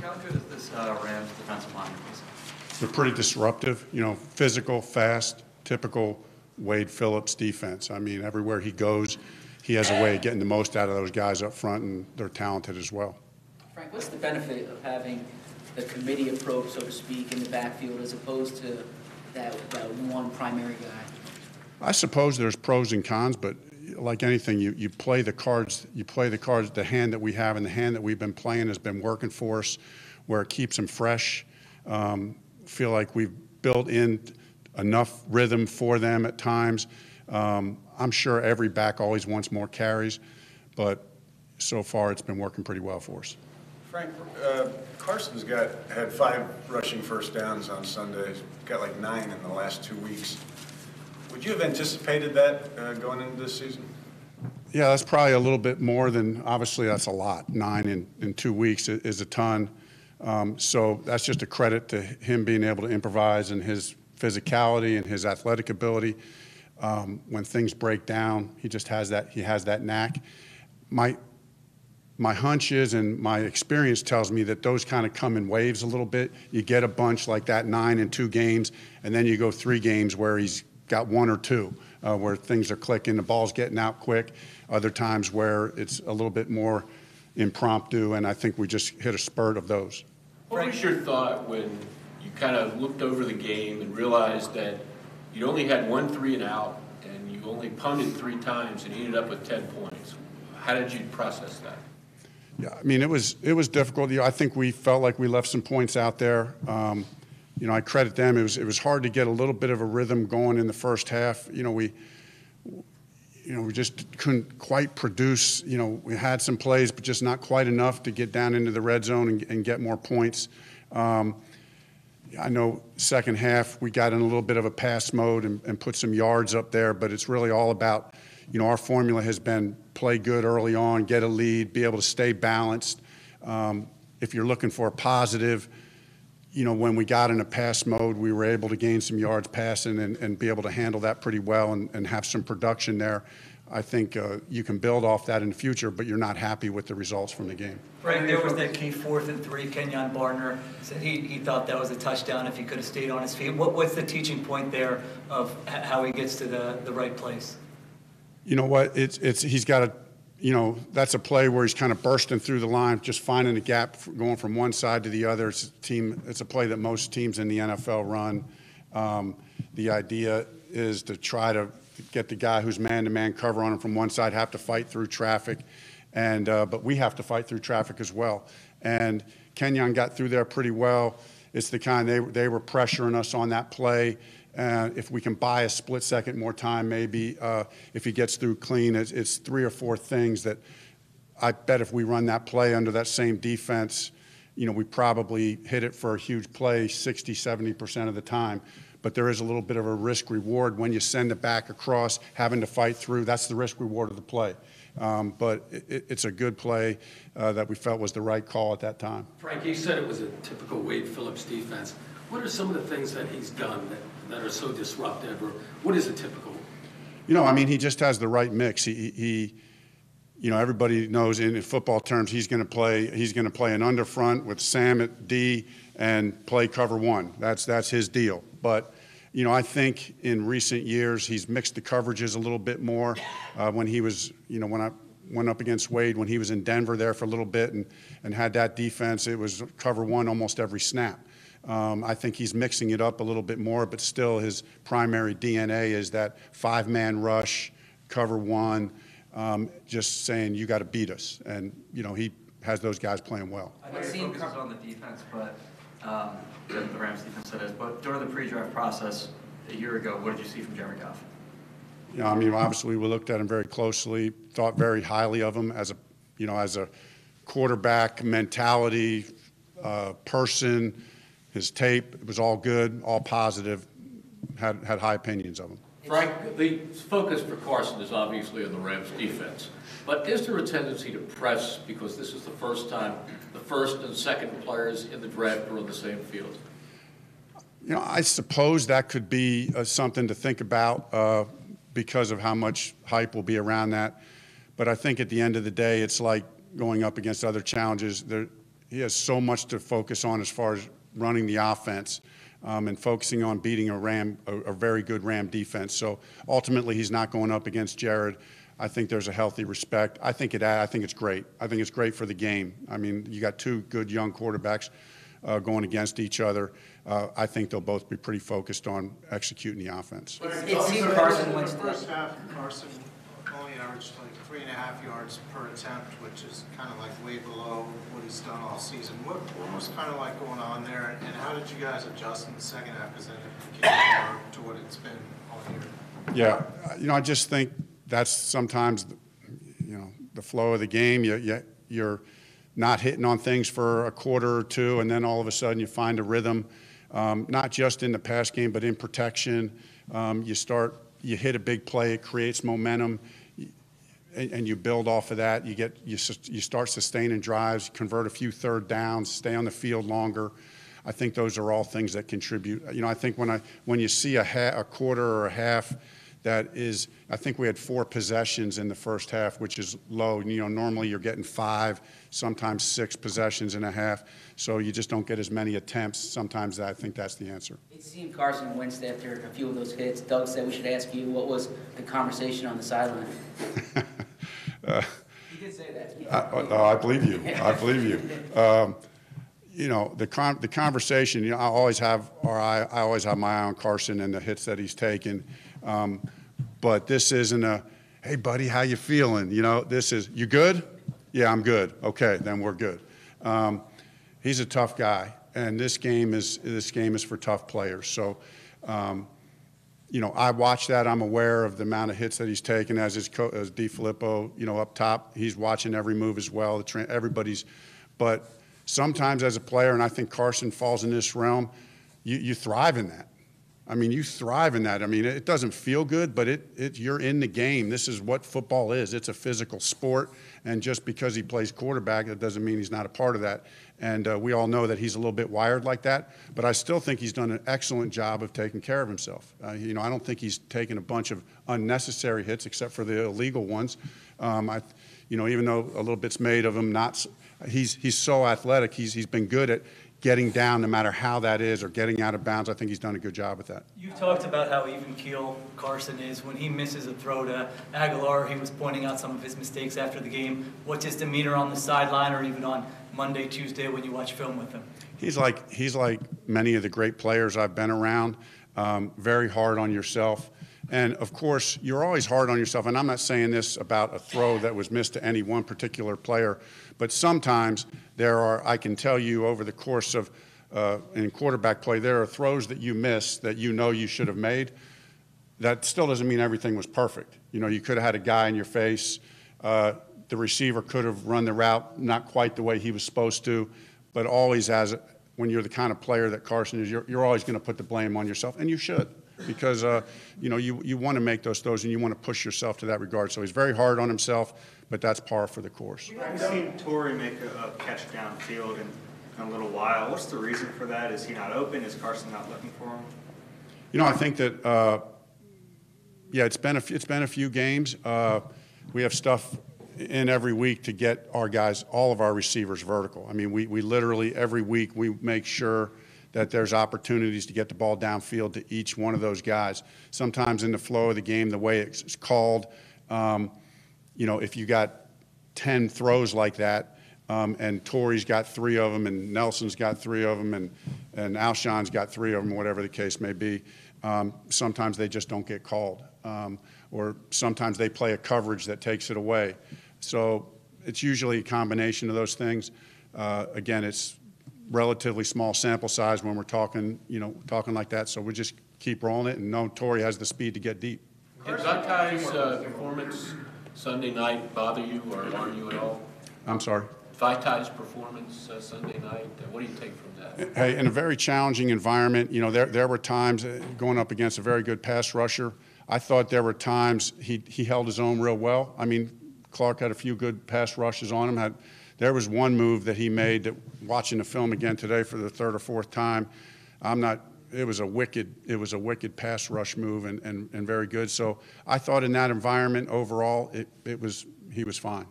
how good is this Rams defensive line facing? They're pretty disruptive, physical, fast, typical Wade Phillips defense. I mean, everywhere he goes, he has a way of getting the most out of those guys up front, and they're talented as well. Frank, what's the benefit of having the committee approach, so to speak, in the backfield as opposed to that one primary guy? I suppose there's pros and cons, but like anything, you play the cards. You play the cards. The hand that we have and the hand that we've been playing has been working for us, where it keeps them fresh. Feel like we've built in enough rhythm for them at times. I'm sure every back always wants more carries, but so far it's been working pretty well for us. Frank, Carson's had 5 rushing first downs on Sunday. He's got like 9 in the last 2 weeks. Would you have anticipated that going into this season? Yeah, that's probably a little bit more than, obviously that's a lot. 9 in 2 weeks is a ton. So that's just a credit to him being able to improvise and his physicality and his athletic ability. When things break down, he just has that knack. My hunch is, and my experience tells me, that those kind of come in waves a little bit. You get a bunch like that, 9 in 2 games, and then you go 3 games where he's got 1 or 2, where things are clicking, the ball's getting out quick. Other times where it's a little bit more impromptu, and I think we just hit a spurt of those. What was your thought when you kind of looked over the game and realized that you only had 1 3-and-out and you only punted 3 times and ended up with 10 points? How did you process that? Yeah, I mean, it was difficult. I think we felt like we left some points out there. I credit them. It was hard to get a little bit of a rhythm going in the first half. We just couldn't quite produce. We had some plays, but just not quite enough to get down into the red zone and get more points. I know second half we got in a little bit of a pass mode and put some yards up there, but it's really all about, our formula has been play good early on, get a lead, be able to stay balanced. If you're looking for a positive, when we got in a pass mode, we were able to gain some yards passing and be able to handle that pretty well and have some production there. I think you can build off that in the future, but you're not happy with the results from the game. Frank, there was that key 4th and 3. Kenyon Barner said he thought that was a touchdown if he could have stayed on his feet. What's the teaching point there of how he gets to the right place? You know what? He's got a. That's a play where he's kind of bursting through the line, just finding a gap, going from one side to the other. It's a play that most teams in the NFL run. The idea is to try to get the guy who's man-to-man cover on him from one side, have to fight through traffic, but we have to fight through traffic as well. And Kenyon got through there pretty well. It's the kind they were pressuring us on that play. If we can buy a split second more time, maybe if he gets through clean, it's 3 or 4 things that I bet if we run that play under that same defense, we probably hit it for a huge play 60, 70% of the time. But there is a little bit of a risk reward when you send it back across, having to fight through. That's the risk reward of the play. But it's a good play that we felt was the right call at that time. Frank, you said it was a typical Wade Phillips defense. What are some of the things that he's done that are so disruptive, or what is a typical? He just has the right mix. He everybody knows in football terms he's going to play an underfront with Sam at D and play cover 1. That's his deal. But I think in recent years he's mixed the coverages a little bit more. When he was, when I went up against Wade when he was in Denver there for a little bit and had that defense, it was cover 1 almost every snap. I think he's mixing it up a little bit more, but still his primary DNA is that 5-man rush, cover 1, just saying you got to beat us. And, he has those guys playing well. I know you focused on the defense, but the Rams defense that is. But during the pre-draft process a year ago, what did you see from Jared Goff? Obviously we looked at him very closely, thought very highly of him as a quarterback mentality, person. His tape, it was all good, all positive, had high opinions of him. Frank, the focus for Carson is obviously on the Rams defense, but is there a tendency to press because this is the first time the first and second players in the draft are on the same field? I suppose that could be something to think about because of how much hype will be around that. But I think at the end of the day, it's like going up against other challenges. has so much to focus on as far as running the offense and focusing on beating a very good Ram defense. So ultimately, he's not going up against Jared. I think there's a healthy respect. I think it's great. I think it's great for the game. I mean, you got two good young quarterbacks going against each other. I think they'll both be pretty focused on executing the offense. It seemed Carson Wentz. In the first half, Carson only averaged like 3.5 yards per attempt, which is kind of like way below what he's done all season. What was kind of like going on there, and how did you guys adjust in the second half? Because then it became more to what it's been all year. Yeah, I just think that's sometimes, the flow of the game. You're not hitting on things for a quarter or two, and then all of a sudden you find a rhythm, not just in the pass game, but in protection. You hit a big play, it creates momentum, and you build off of that. You start sustaining drives, convert a few third downs, stay on the field longer. I think those are all things that contribute. I think when you see a quarter or a half that is, I think we had 4 possessions in the first half, which is low. Normally you're getting 5, sometimes 6 possessions in a half, so you just don't get as many attempts. Sometimes I think that's the answer. It seemed Carson Wentz after a few of those hits. Doug said we should ask you, what was the conversation on the sideline? You did say that. I believe you. I believe you. The conversation. I always have my eye on Carson and the hits that he's taken. But this isn't a, hey buddy, how you feeling? This is, you good? Yeah, I'm good. Okay, then we're good. He's a tough guy, and this game is for tough players. So, I watch that. I'm aware of the amount of hits that he's taken as DeFilippo, up top. He's watching every move as well. But sometimes as a player, and I think Carson falls in this realm, you thrive in that. I mean, you thrive in that. I mean, it doesn't feel good, but you're in the game. This is what football is. It's a physical sport, and just because he plays quarterback, that doesn't mean he's not a part of that. And we all know that he's a little bit wired like that, but I still think he's done an excellent job of taking care of himself. I don't think he's taken a bunch of unnecessary hits except for the illegal ones. Even though a little bit's made of him, he's so athletic. He's been good at getting down no matter how that is, or getting out of bounds. I think he's done a good job with that. You've talked about how even keel Carson is. When he misses a throw to Aguilar, he was pointing out some of his mistakes after the game. What's his demeanor on the sideline, or even on Monday, Tuesday when you watch film with him? He's like many of the great players I've been around, very hard on yourself. And, of course, you're always hard on yourself. And I'm not saying this about a throw that was missed to any one particular player, but sometimes I can tell you over the course of in quarterback play, there are throws that you miss that you should have made. That still doesn't mean everything was perfect. You could have had a guy in your face. The receiver could have run the route not quite the way he was supposed to, but always when you're the kind of player that Carson is, you're always going to put the blame on yourself, and you should. Because, you want to make those throws and you want to push yourself to that regard. So he's very hard on himself, but that's par for the course. We haven't seen Torrey make a catch downfield in a little while. What's the reason for that? Is he not open? Is Carson not looking for him? I think that, it's been a few games. We have stuff in every week to get our guys, all of our receivers vertical. I mean, we literally every week we make sure that there's opportunities to get the ball downfield to each one of those guys. Sometimes in the flow of the game, the way it's called, if you got 10 throws like that, and Torrey's got 3 of them, and Nelson's got 3 of them, and Alshon's got 3 of them, whatever the case may be, sometimes they just don't get called. Or sometimes they play a coverage that takes it away. So it's usually a combination of those things. Again, it's relatively small sample size when we're talking like that. So we just keep rolling it and know Torrey has the speed to get deep. Did Vaitai's performance Sunday night bother you or alarm you at all? I'm sorry? Vaitai's performance Sunday night, what do you take from that? Hey, in a very challenging environment, there were times going up against a very good pass rusher. I thought there were times he held his own real well. I mean, Clark had a few good pass rushes on him. There was one move that he made that, watching the film again today for the 3rd or 4th time, it was a wicked pass rush move and very good. So I thought in that environment overall, he was fine.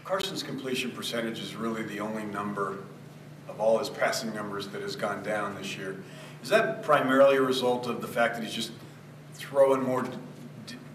Carson's completion percentage is really the only number of all his passing numbers that has gone down this year. Is that primarily a result of the fact that he's just throwing more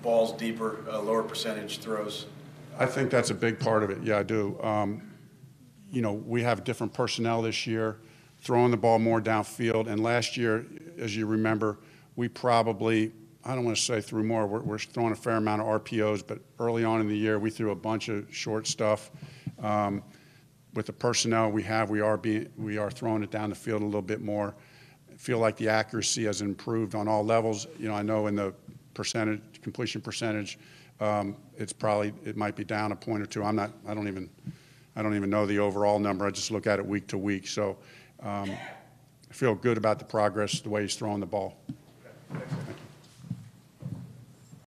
balls deeper, lower percentage throws? I think that's a big part of it. Yeah, I do. You know, we have different personnel this year, throwing the ball more downfield. And last year, as you remember, we probably, I don't want to say threw more, we're throwing a fair amount of RPOs, but early on in the year, we threw a bunch of short stuff. With the personnel we have, we are throwing it down the field a little bit more. I feel like the accuracy has improved on all levels. You know, I know in the completion percentage, it might be down a point or two. I don't even know the overall number. I just look at it week to week. So I feel good about the progress, the way he's throwing the ball. Okay.